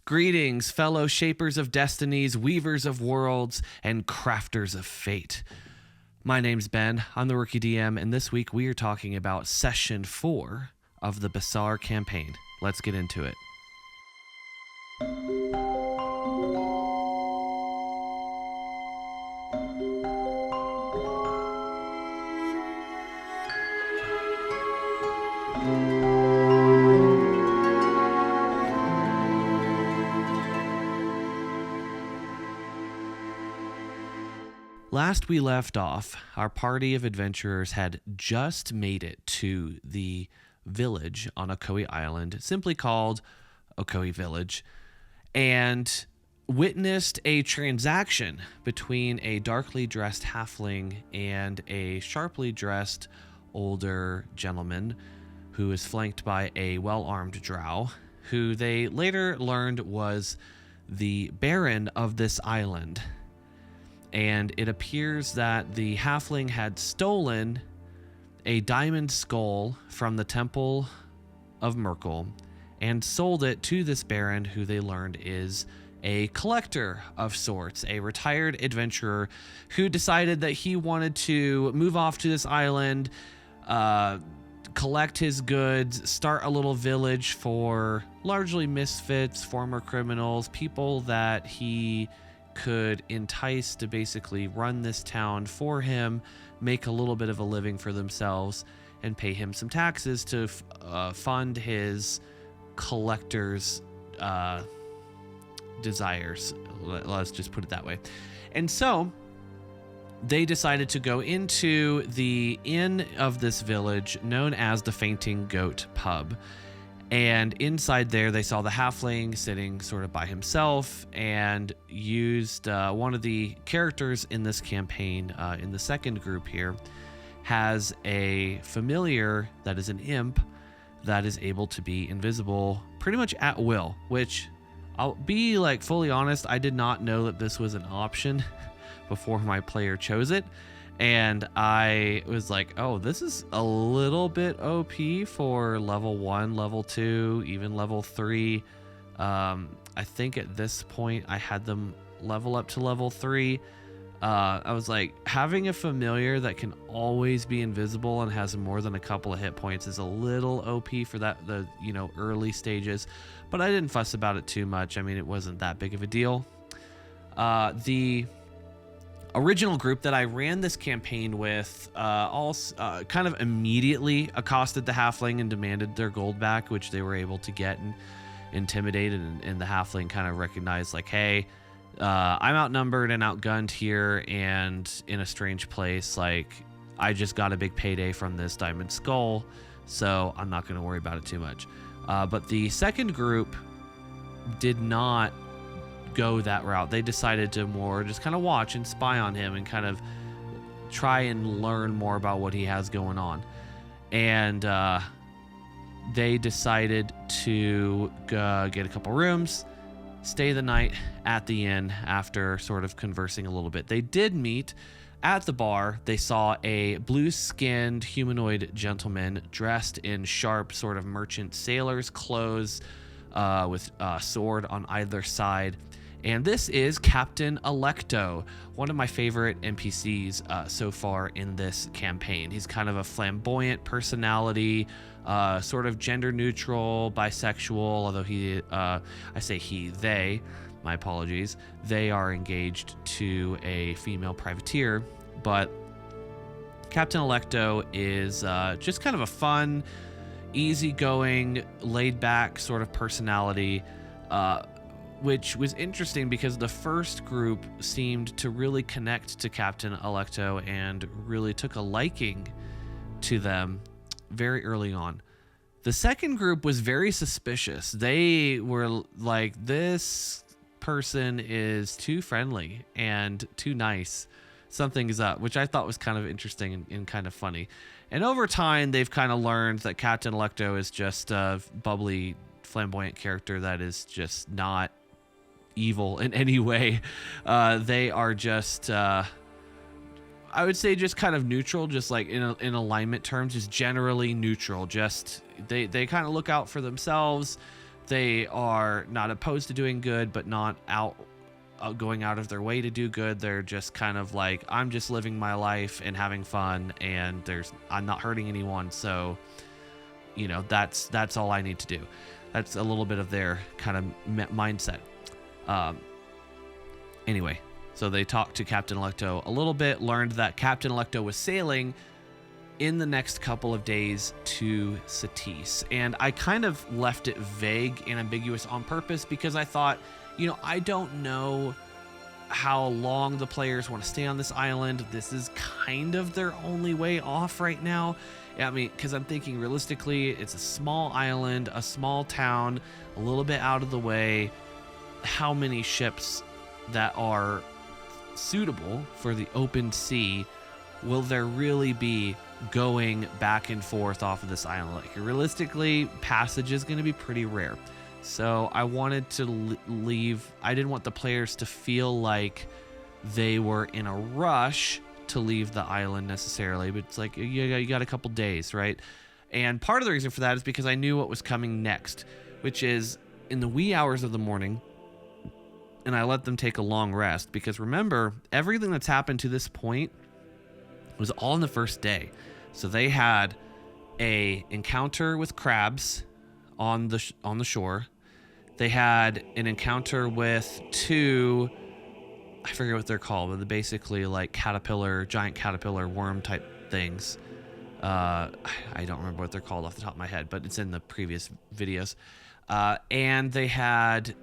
Greetings, fellow shapers of destinies, weavers of worlds, and crafters of fate. My name's Ben, I'm the Rookie DM, and this week we are talking about Session 4 of the Bessar campaign. Let's get into it. Last we left off, our party of adventurers had just made it to the village on Okoe Island, simply called Okoe Village, and witnessed a transaction between a darkly dressed halfling and a sharply dressed older gentleman who is flanked by a well-armed drow, who they later learned was the Baron of this island. And it appears that the halfling had stolen a diamond skull from the temple of Myrkul and sold it to this baron, who they learned is a collector of sorts, a retired adventurer who decided that he wanted to move off to this island, collect his goods, start a little village for largely misfits, former criminals, people that he could entice to basically run this town for him, make a little bit of a living for themselves, and pay him some taxes to fund his collector's desires. Let's just put it that way. And so they decided to go into the inn of this village known as the Fainting Goat Pub. And inside there, they saw the halfling sitting sort of by himself, and used one of the characters in this campaign, in the second group here, has a familiar that is an imp that is able to be invisible pretty much at will, which I'll be like fully honest, I did not know that this was an option before my player chose it. And I was like, oh, this is a little bit OP for level 1, level 2, even level 3. I think at this point I had them level up to level 3. I was like, having a familiar that can always be invisible and has more than a couple of hit points is a little OP for the early stages. But I didn't fuss about it too much. I mean, it wasn't that big of a deal. The original group that I ran this campaign with kind of immediately accosted the halfling and demanded their gold back, which they were able to get and intimidated, and the halfling kind of recognized like, hey, I'm outnumbered and outgunned here and in a strange place. Like, I just got a big payday from this diamond skull, so I'm not going to worry about it too much. But the second group did not go that route. They decided to more just kind of watch and spy on him and kind of try and learn more about what he has going on. And they decided to get a couple rooms, stay the night at the inn after sort of conversing a little bit. They did meet at the bar. They saw a blue-skinned humanoid gentleman dressed in sharp sort of merchant sailor's clothes, with a sword on either side. And this is Captain Electo, one of my favorite NPCs so far in this campaign. He's kind of a flamboyant personality, sort of gender neutral, bisexual, although they, my apologies, they are engaged to a female privateer. But Captain Electo is just kind of a fun, easygoing, laid-back sort of personality, which was interesting because the first group seemed to really connect to Captain Electo and really took a liking to them very early on. The second group was very suspicious. They were like, this person is too friendly and too nice. Something is up, which I thought was kind of interesting and kind of funny. And over time, they've kind of learned that Captain Electo is just a bubbly, flamboyant character that is just not evil in any way. They are just I would say just kind of neutral, just like in alignment terms, just generally neutral. Just they kind of look out for themselves. They are not opposed to doing good, but not going out of their way to do good. They're just kind of like, I'm just living my life and having fun, and I'm not hurting anyone. So, you know, that's all I need to do. That's a little bit of their kind of mindset. Anyway, so they talked to Captain Electo a little bit, learned that Captain Electo was sailing in the next couple of days to Satis. And I kind of left it vague and ambiguous on purpose because I thought, you know, I don't know how long the players want to stay on this island. This is kind of their only way off right now. I mean, because I'm thinking realistically, it's a small island, a small town, a little bit out of the way. How many ships that are suitable for the open sea will there really be going back and forth off of this island? Like, realistically, passage is going to be pretty rare. So I wanted to leave. I didn't want the players to feel like they were in a rush to leave the island necessarily, but it's like you got a couple days, right? And part of the reason for that is because I knew what was coming next, which is in the wee hours of the morning, and I let them take a long rest, because remember, everything that's happened to this point was all in the first day. So they had a encounter with crabs on the shore. They had an encounter with two, I forget what they're called, but they're basically like giant caterpillar worm type things. I don't remember what they're called off the top of my head, but it's in the previous videos. And they had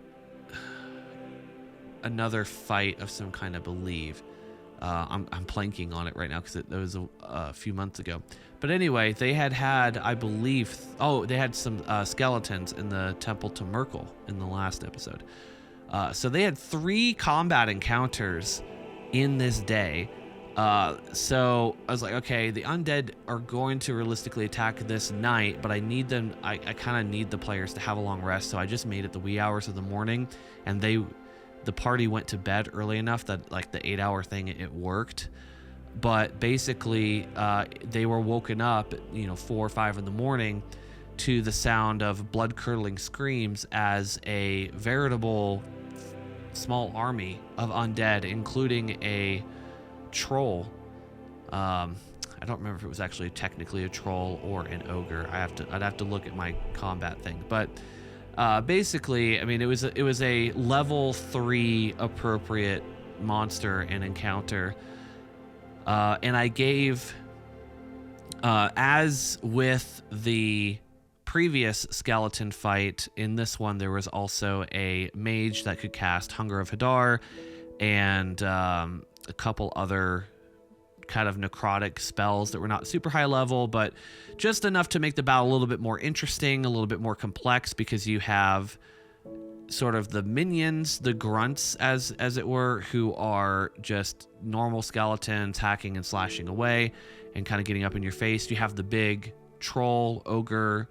another fight of some kind, I believe. I'm blanking on it right now because it was a few months ago. But anyway, they had, I believe, they had some skeletons in the temple to Myrkul in the last episode. So they had 3 combat encounters in this day. So I was like, okay, the undead are going to realistically attack this night, but I need them. I kind of need the players to have a long rest. So I just made it the wee hours of the morning, and the party went to bed early enough that like the 8-hour thing, it worked. But basically, they were woken up, 4 or 5 in the morning to the sound of blood-curdling screams as a veritable small army of undead, including a troll. I don't remember if it was actually technically a troll or an ogre. I'd have to look at my combat thing. But basically, I mean, it was a level 3 appropriate monster and encounter. And I gave, as with the previous skeleton fight, in this one there was also a mage that could cast Hunger of Hadar and a couple other kind of necrotic spells that were not super high level, but just enough to make the battle a little bit more interesting, a little bit more complex, because you have sort of the minions, the grunts as it were, who are just normal skeletons hacking and slashing away and kind of getting up in your face. You have the big troll, ogre,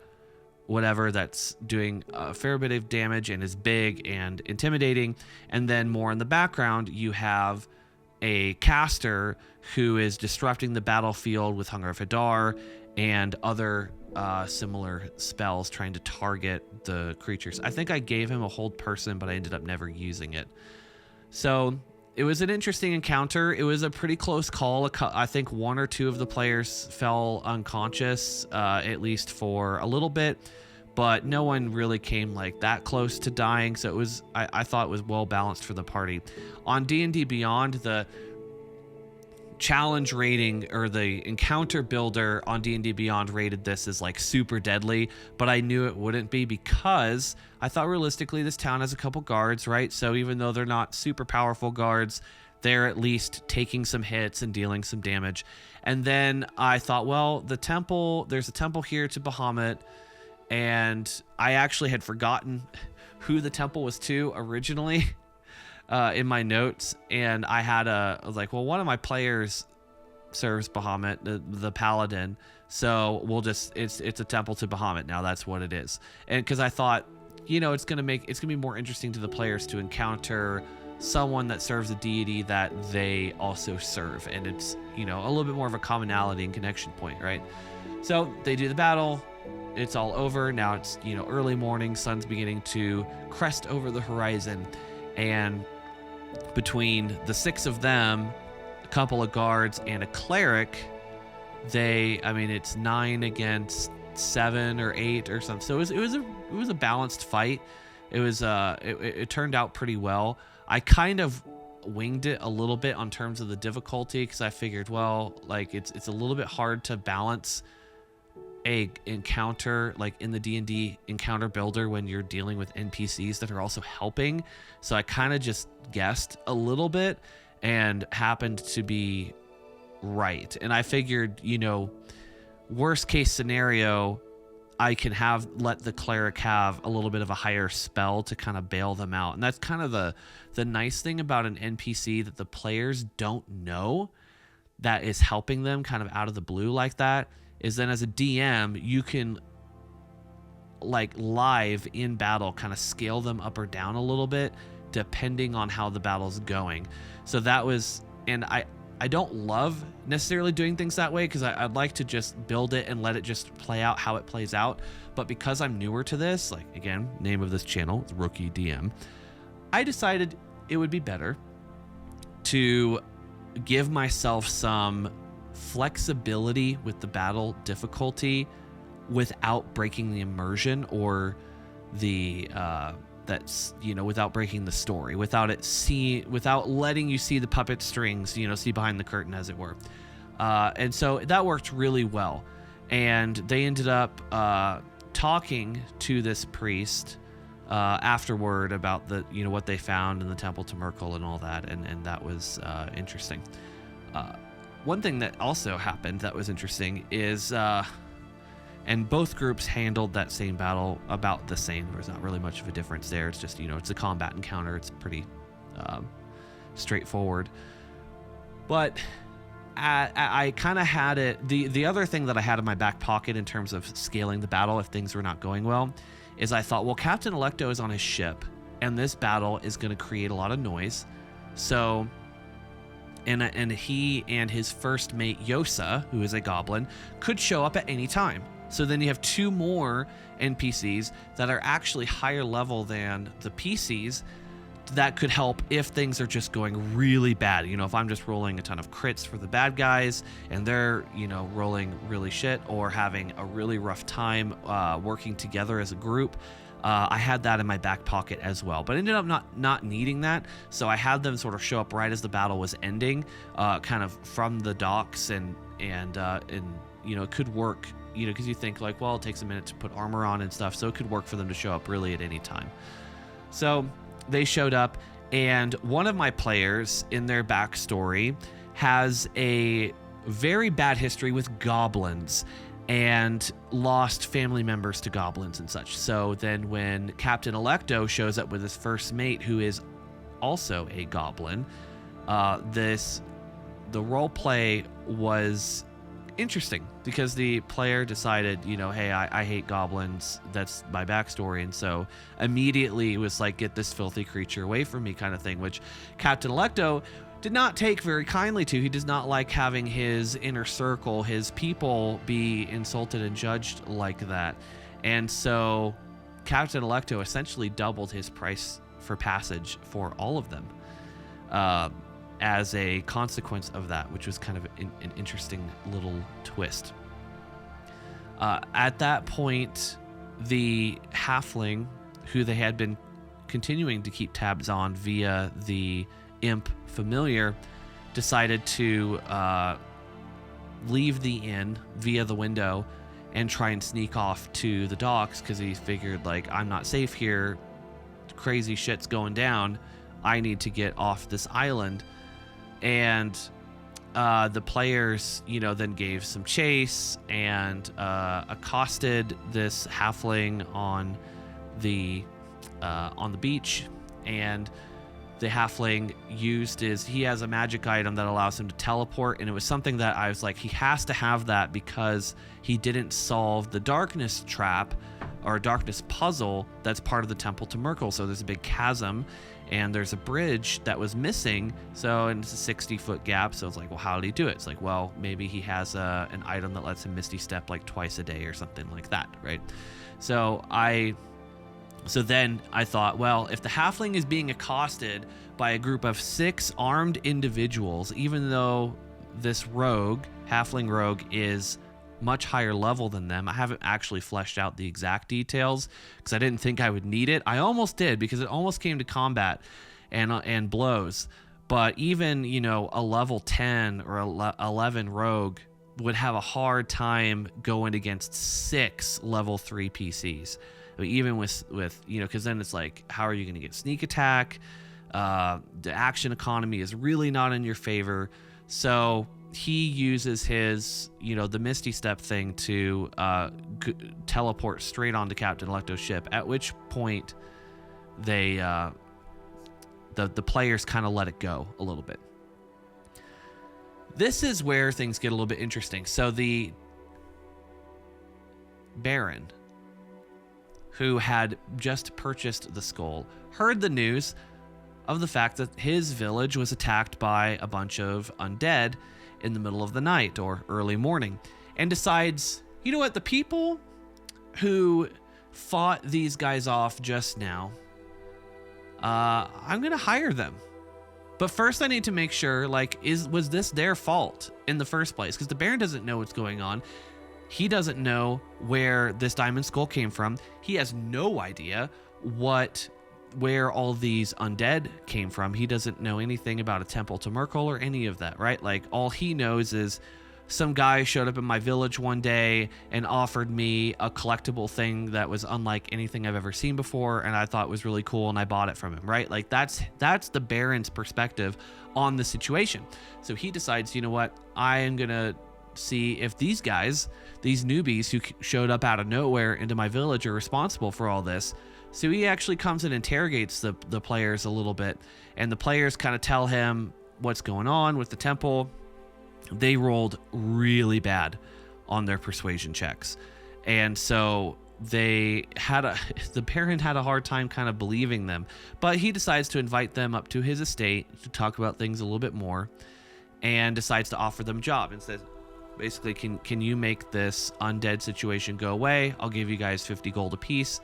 whatever, that's doing a fair bit of damage and is big and intimidating. And then more in the background, you have a caster who is disrupting the battlefield with Hunger of Hadar and other similar spells trying to target the creatures. I think I gave him a hold person, but I ended up never using it. So it was an interesting encounter. It was a pretty close call. I think 1 or 2 of the players fell unconscious, at least for a little bit, but no one really came like that close to dying. So it was, I thought it was well balanced for the party. On D&D Beyond, the challenge rating, or the encounter builder on D&D Beyond, rated this as like super deadly, but I knew it wouldn't be, because I thought realistically this town has a couple guards, right? So even though they're not super powerful guards, they're at least taking some hits and dealing some damage. And then I thought, well, there's a temple here to Bahamut, and I actually had forgotten who the temple was to originally in my notes, and I was like, well, one of my players serves Bahamut, the paladin, so it's a temple to Bahamut now. That's what it is. And because I thought, it's gonna be more interesting to the players to encounter someone that serves a deity that they also serve, and it's a little bit more of a commonality and connection point, right? So they do the battle. it's all over. Now it's, early morning, sun's beginning to crest over the horizon. And between the 6 of them, a couple of guards, and a cleric, it's 9 against 7 or 8 or something. So it was a balanced fight. It turned out pretty well. I kind of winged it a little bit on terms of the difficulty, because I figured, well, like it's a little bit hard to balance a encounter like in the D&D encounter builder when you're dealing with NPCs that are also helping. So I kind of just guessed a little bit and happened to be right. And I figured, worst case scenario, I can let the cleric have a little bit of a higher spell to kind of bail them out. And that's kind of the nice thing about an NPC that the players don't know that is helping them kind of out of the blue like that, is then as a DM, you can like live in battle kind of scale them up or down a little bit depending on how the battle's going. So that was, and I don't love necessarily doing things that way, because I'd like to just build it and let it just play out how it plays out. But because I'm newer to this, like, again, name of this channel is Rookie DM, I decided it would be better to give myself some flexibility with the battle difficulty without breaking the immersion or the without breaking the story, without letting you see the puppet strings, see behind the curtain, as it were. And so that worked really well. And they ended up talking to this priest afterward about what they found in the temple to Myrkul and all that, and that was interesting. One thing that also happened that was interesting is, and both groups handled that same battle about the same. There was not really much of a difference there. It's just, it's a combat encounter. It's pretty straightforward. But I kind of had it. The other thing that I had in my back pocket in terms of scaling the battle if things were not going well is I thought, well, Captain Electo is on his ship, and this battle is going to create a lot of noise. So... And he and his first mate, Yosa, who is a goblin, could show up at any time. So then you have 2 more NPCs that are actually higher level than the PCs that could help if things are just going really bad. If I'm just rolling a ton of crits for the bad guys and they're, rolling really shit or having a really rough time working together as a group. I had that in my back pocket as well, but ended up not needing that. So I had them sort of show up right as the battle was ending, kind of from the docks, and it could work, because you think like, well, it takes a minute to put armor on and stuff, so it could work for them to show up really at any time. So they showed up, and one of my players in their backstory has a very bad history with goblins and lost family members to goblins and such. So then when Captain Electo shows up with his first mate, who is also a goblin, the role play was interesting because the player decided, hey, I hate goblins. That's my backstory. And so immediately it was like, get this filthy creature away from me kind of thing, which Captain Electo did not take very kindly to. He does not like having his inner circle, his people, be insulted and judged like that. And so Captain Electo essentially doubled his price for passage for all of them as a consequence of that, which was kind of an interesting little twist. At that point, the halfling, who they had been continuing to keep tabs on via the imp familiar, decided to leave the inn via the window and try and sneak off to the docks, because he figured, like, I'm not safe here, crazy shit's going down, I need to get off this island. And the players, then gave some chase and accosted this halfling on the beach, and the halfling he has a magic item that allows him to teleport, and it was something that I was like, he has to have that because he didn't solve the darkness trap or a darkness puzzle that's part of the temple to Myrkul. So there's a big chasm, and there's a bridge that was missing. So, and it's a 60-foot gap. So it's like, well, how did he do it? It's like, well, maybe he has an item that lets him misty step like twice a day or something like that, right? So then I thought, well, if the halfling is being accosted by a group of 6 armed individuals, even though this halfling rogue, is much higher level than them. I haven't actually fleshed out the exact details because I didn't think I would need it. I almost did, because it almost came to combat and blows. But even, a level 10 or 11 rogue would have a hard time going against 6 level 3 PCs. I mean, even with because then it's like, how are you going to get sneak attack? The action economy is really not in your favor. So he uses his, the Misty Step thing to teleport straight onto Captain Electo's ship, at which point they, the players kind of let it go a little bit. This is where things get a little bit interesting. So the Baron, who had just purchased the skull, heard the news of the fact that his village was attacked by a bunch of undead in the middle of the night or early morning, and decides, you know what, the people who fought these guys off just now, I'm gonna hire them. But first I need to make sure, was this their fault in the first place? Because the Baron doesn't know what's going on. He doesn't know where this diamond skull came from. He has no idea where all these undead came from. He doesn't know anything about a temple to Myrkul or any of that, right? Like, all he knows is some guy showed up in my village one day and offered me a collectible thing that was unlike anything I've ever seen before, and I thought it was really cool, and I bought it from him, right? Like, that's the Baron's perspective on the situation. So he decides, you know what, I am gonna see if these guys, these newbies who showed up out of nowhere into my village, are responsible for all this. So he actually comes and interrogates the players a little bit, and the players kind of tell him what's going on with the temple. They rolled really bad on their persuasion checks, and so the Baron had a hard time kind of believing them. But he decides to invite them up to his estate to talk about things a little bit more, and decides to offer them a job and says, basically, can you make this undead situation go away? I'll give you guys 50 gold apiece.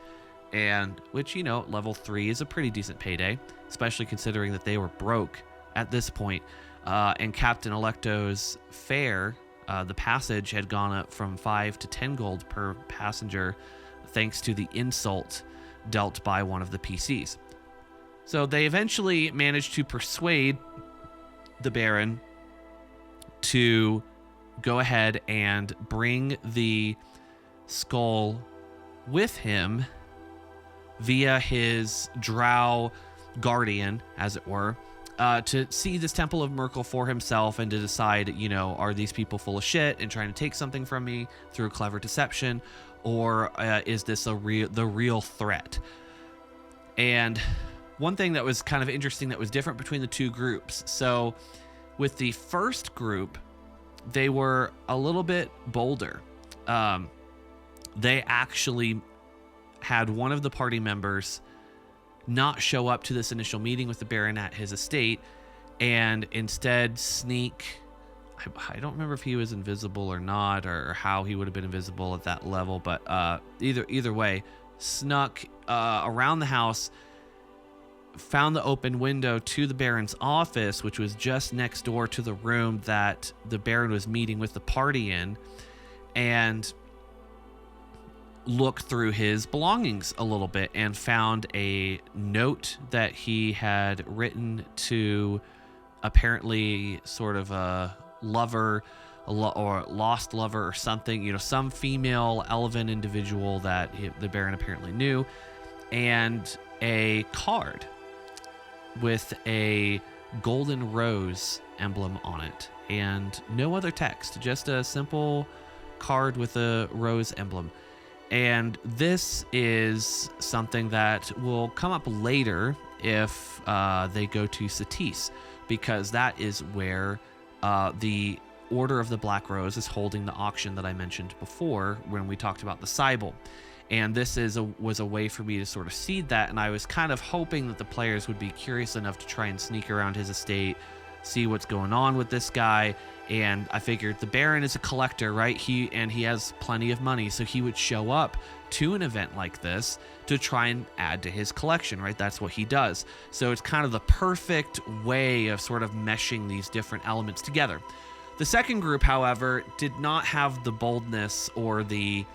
And which, level 3 is a pretty decent payday, especially considering that they were broke at this point. And Captain Electo's fare, the passage, had gone up from 5 to 10 gold per passenger, thanks to the insult dealt by one of the PCs. So they eventually managed to persuade the Baron to go ahead and bring the skull with him via his drow guardian, as it were, to see this Temple of Myrkul for himself, and to decide, are these people full of shit and trying to take something from me through clever deception, or is this the real threat? And one thing that was kind of interesting that was different between the two groups. So with the first group, they were a little bit bolder. They actually had one of the party members not show up to this initial meeting with the Baron at his estate, and instead sneak. I don't remember if he was invisible or not, or how he would have been invisible at that level, but either way, snuck around the house, found the open window to the Baron's office, which was just next door to the room that the Baron was meeting with the party in, and looked through his belongings a little bit and found a note that he had written to apparently sort of a lover or lost lover or something, some female elven individual that the Baron apparently knew, and a card with a golden rose emblem on it, and no other text, just a simple card with a rose emblem. And this is something that will come up later if they go to Satis, because that is where the Order of the Black Rose is holding the auction that I mentioned before when we talked about the Cybele. And this was a way for me to sort of seed that, and I was kind of hoping that the players would be curious enough to try and sneak around his estate, see what's going on with this guy. And I figured the Baron is a collector, right? He has plenty of money, so he would show up to an event like this to try and add to his collection, right? That's what he does. So it's kind of the perfect way of sort of meshing these different elements together. The second group, however, did not have the boldness or the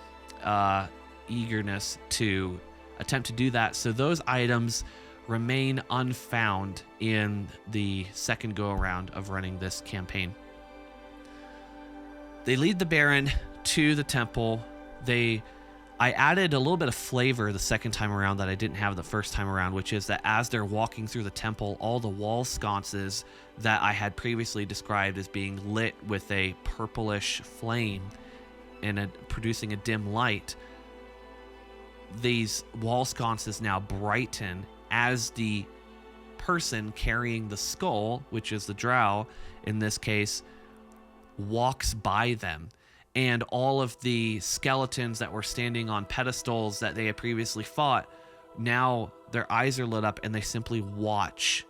eagerness to attempt to do that. So those items remain unfound in the second go around of running this campaign. They lead the Baron to the temple. I added a little bit of flavor the second time around that I didn't have the first time around, which is that as they're walking through the temple, all the wall sconces that I had previously described as being lit with a purplish flame and producing a dim light, these wall sconces now brighten as the person carrying the skull, which is the drow in this case, walks by them. And all of the skeletons that were standing on pedestals that they had previously fought, now their eyes are lit up and they simply watch.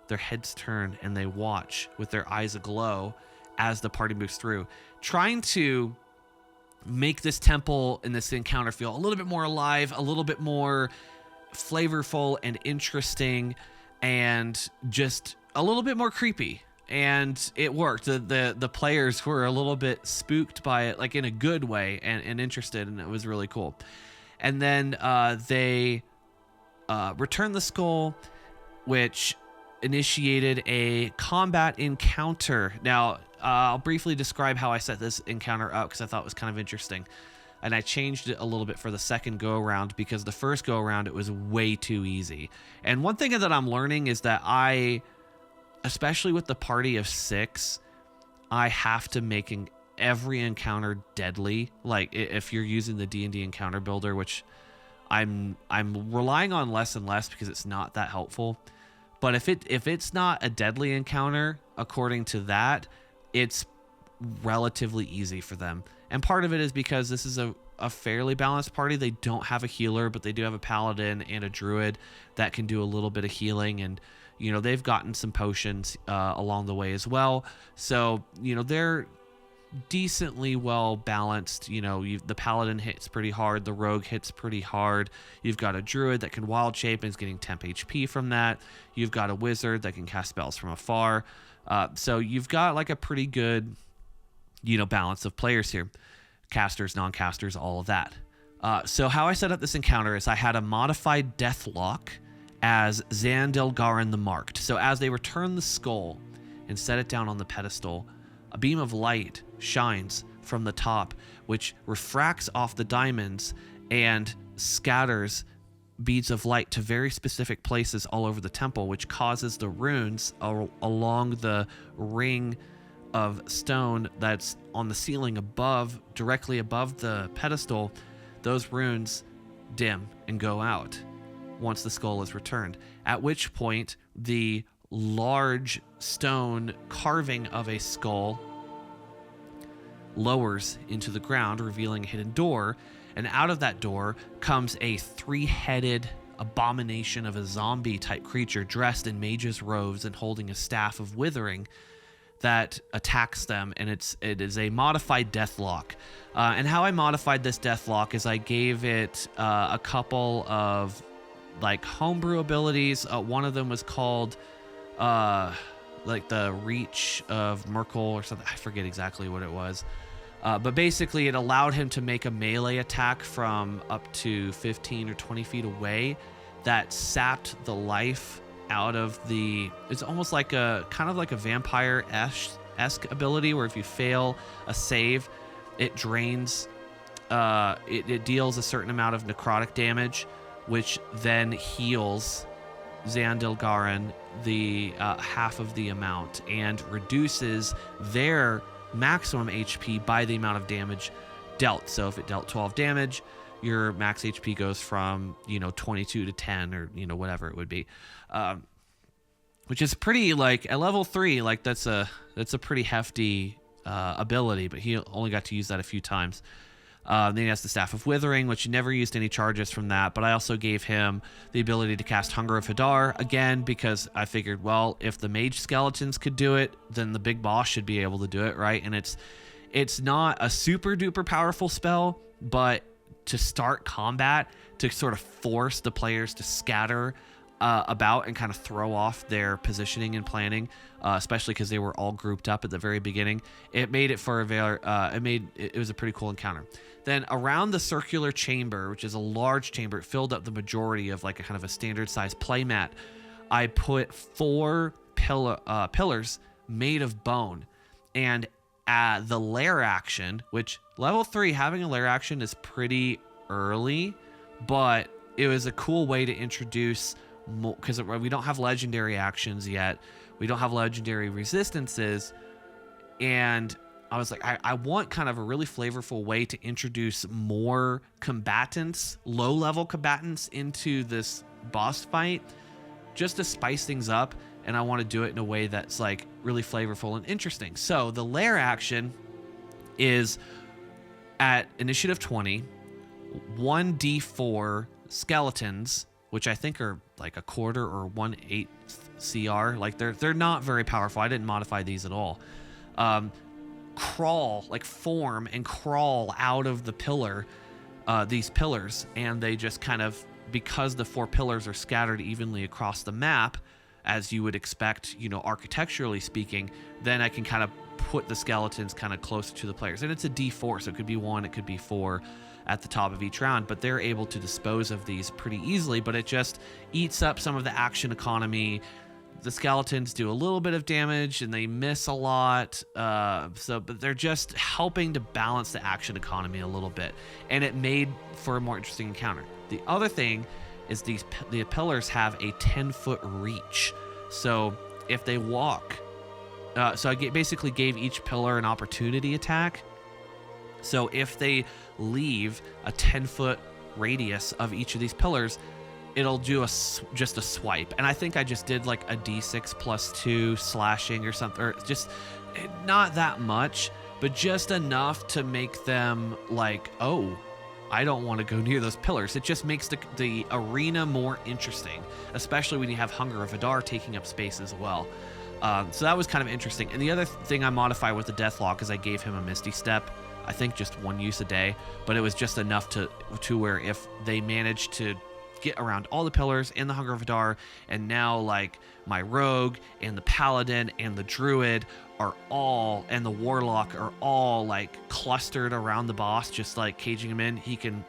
Their heads turn and they watch with their eyes aglow as the party moves through, trying to make this temple and this encounter feel a little bit more alive, a little bit more flavorful and interesting, and just a little bit more creepy. And it worked. The players were a little bit spooked by it, like in a good way, and interested, and it was really cool. And then they returned the skull, which initiated a combat encounter. Now, I'll briefly describe how I set this encounter up because I thought it was kind of interesting. And I changed it a little bit for the second go around because the first go around it was way too easy. And one thing that I'm learning is that especially with the party of 6, I have to make every encounter deadly. Like if you're using the D&D encounter builder, which I'm relying on less and less because it's not that helpful. But if it's not a deadly encounter, according to that, it's relatively easy for them. And part of it is because this is a fairly balanced party. They don't have a healer, but they do have a paladin and a druid that can do a little bit of healing, and they've gotten some potions along the way as well. So they're decently well balanced. The paladin hits pretty hard, the rogue hits pretty hard. You've got a druid that can wild shape and is getting temp HP from that. You've got a wizard that can cast spells from afar. So you've got like a pretty good balance of players here. Casters, non-casters, all of that. So how I set up this encounter is I had a modified deathlock as Zandilgaran the Marked. So as they return the skull and set it down on the pedestal, a beam of light shines from the top, which refracts off the diamonds and scatters beads of light to very specific places all over the temple, which causes the runes along the ring of stone that's on the ceiling directly above the pedestal. Those runes dim and go out once the skull is returned, at which point the large stone carving of a skull lowers into the ground, revealing a hidden door, and out of that door comes a 3-headed abomination of a zombie type creature dressed in mage's robes and holding a staff of withering that attacks them, and it is a modified deathlock. And how I modified this deathlock is I gave it a couple of like homebrew abilities. One of them was called like the Reach of Myrkul or something. I forget exactly what it was. But basically it allowed him to make a melee attack from up to 15 or 20 feet away that sapped the life out of it's almost like kind of like a vampire-esque ability where if you fail a save, it drains, it deals a certain amount of necrotic damage, which then heals Zandilgaran the half of the amount and reduces their maximum HP by the amount of damage dealt. So if it dealt 12 damage, your max HP goes from 22 to 10 or whatever it would be, which is pretty, like at level 3, like that's a pretty hefty ability, but he only got to use that a few times. Then he has the Staff of Withering, which never used any charges from that, but I also gave him the ability to cast Hunger of Hadar, again, because I figured, well, if the mage skeletons could do it, then the big boss should be able to do it, right? And it's not a super duper powerful spell, but to start combat, to sort of force the players to scatter about and kind of throw off their positioning and planning, especially because they were all grouped up at the very beginning. It made it for it was a pretty cool encounter. Then around the circular chamber, which is a large chamber, it filled up the majority of like a kind of a standard size playmat. I put 4 pillars made of bone, and the lair action, which level 3 having a lair action is pretty early, but it was a cool way to introduce, because we don't have legendary actions yet, we don't have legendary resistances, and I was like, I want kind of a really flavorful way to introduce more combatants, low level combatants, into this boss fight, just to spice things up. And I want to do it in a way that's like really flavorful and interesting. So the lair action is at initiative 20, 1d4 skeletons, which I think are like a quarter or 1/8 CR. Like they're not very powerful. I didn't modify these at all. Crawl, like form and crawl out of the pillar, these pillars, and they just kind of, because the 4 pillars are scattered evenly across the map, as you would expect, architecturally speaking, then I can kind of put the skeletons kind of closer to the players. And it's a D4, so it could be 1, it could be 4 at the top of each round, but they're able to dispose of these pretty easily, but it just eats up some of the action economy. The skeletons do a little bit of damage and they miss a lot, but they're just helping to balance the action economy a little bit, and it made for a more interesting encounter. The other thing is the pillars have a 10-foot reach, so if they walk, so I basically gave each pillar an opportunity attack. So if they leave a 10-foot radius of each of these pillars, it'll do just a swipe. And I think I just did like a d6 plus 2 slashing or something, or just not that much, but just enough to make them like, oh, I don't want to go near those pillars. It just makes the arena more interesting, especially when you have Hunger of Hadar taking up space as well. So that was kind of interesting. And the other thing I modified with the Deathlock is I gave him a Misty Step. I think just 1 use a day, but it was just enough to where if they managed to get around all the pillars and the Hunger of Hadar, and now like my Rogue and the Paladin and the Druid are all, and the Warlock are all like clustered around the boss, just like caging him in, he can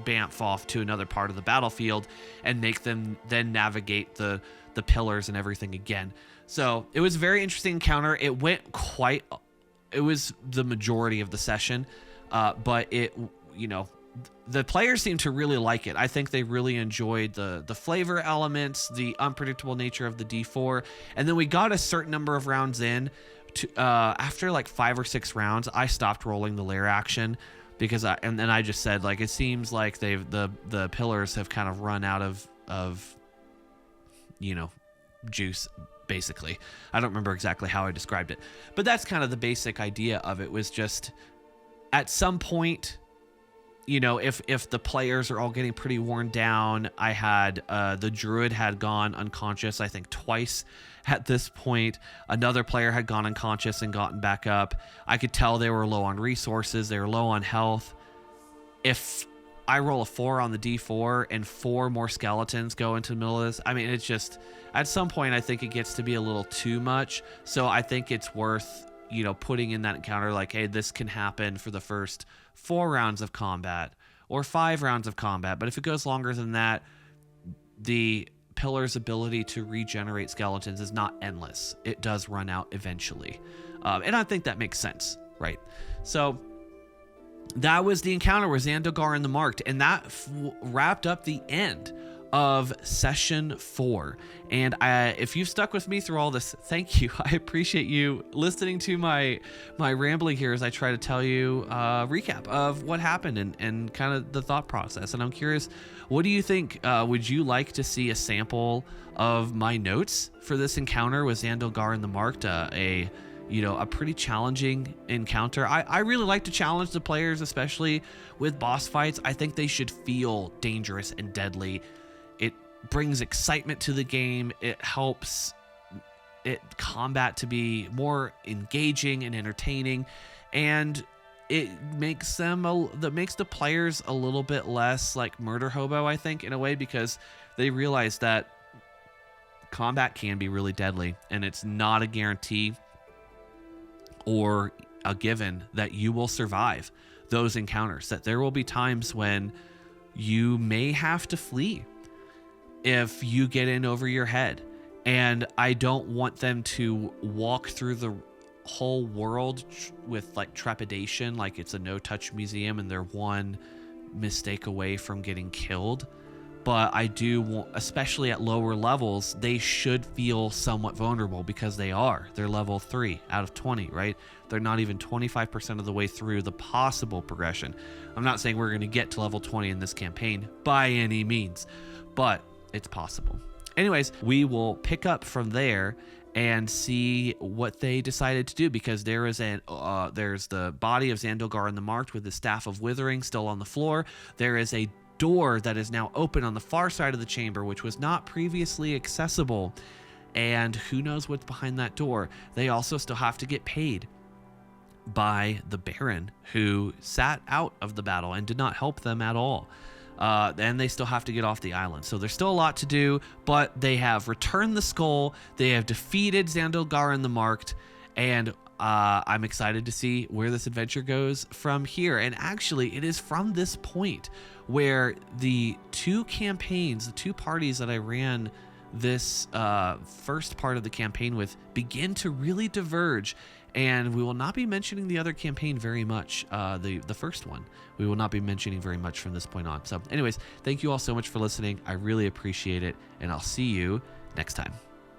bamf off to another part of the battlefield and make them then navigate the pillars and everything again. So it was a very interesting encounter. It was the majority of the session, but the players seem to really like it. I think they really enjoyed the flavor elements, the unpredictable nature of the D4. And then we got a certain number of rounds in. After like 5 or 6 rounds, I stopped rolling the lair action because I just said, like, it seems like the pillars have kind of run out of juice, basically. I don't remember exactly how I described it, but that's kind of the basic idea of it. Was just at some point, if the players are all getting pretty worn down, I had the Druid had gone unconscious, I think twice at this point. Another player had gone unconscious and gotten back up. I could tell they were low on resources, they were low on health. If I roll a 4 on the D4 and 4 more skeletons go into the middle of this, I mean, it's just, at some point I think it gets to be a little too much. So I think it's worth putting in that encounter, like, hey, this can happen for the first 4 rounds of combat or 5 rounds of combat. But if it goes longer than that, the pillar's ability to regenerate skeletons is not endless. It does run out eventually. And I think that makes sense, right? So that was the encounter with Xandogar and the Marked, and that wrapped up the end of session 4. And if you've stuck with me through all this, thank you. I appreciate you listening to my rambling here as I try to tell you a recap of what happened and kind of the thought process. And I'm curious, what do you think? Would you like to see a sample of my notes for this encounter with Xandogar and the Marked? a pretty challenging encounter. I really like to challenge the players, especially with boss fights. I think they should feel dangerous and deadly. It brings excitement to the game. It helps combat to be more engaging and entertaining, and it makes the players a little bit less like murder hobo, I think, in a way, because they realize that combat can be really deadly, and it's not a guarantee or a given that you will survive those encounters, that there will be times when you may have to flee if you get in over your head. And I don't want them to walk through the whole world with like trepidation, like it's a no-touch museum and they're one mistake away from getting killed. But I do want, especially at lower levels, they should feel somewhat vulnerable, because they're level 3 out of 20, right? They're not even 25% of the way through the possible progression. I'm not saying we're going to get to level 20 in this campaign by any means, but it's possible. Anyways, we will pick up from there and see what they decided to do, because there's the body of Xandilgar in the Marked with the Staff of Withering still on the floor. There is a door that is now open on the far side of the chamber, which was not previously accessible, and who knows what's behind that door. They also still have to get paid by the Baron, who sat out of the battle and did not help them at all. And they still have to get off the island. So there's still a lot to do, but they have returned the skull. They have defeated Xandilgar in the Marked, and I'm excited to see where this adventure goes from here. And actually, it is from this point where the two parties that I ran this first part of the campaign with begin to really diverge. And we will not be mentioning the other campaign very much, the first one. We will not be mentioning very much from this point on. So anyways, thank you all so much for listening. I really appreciate it, and I'll see you next time.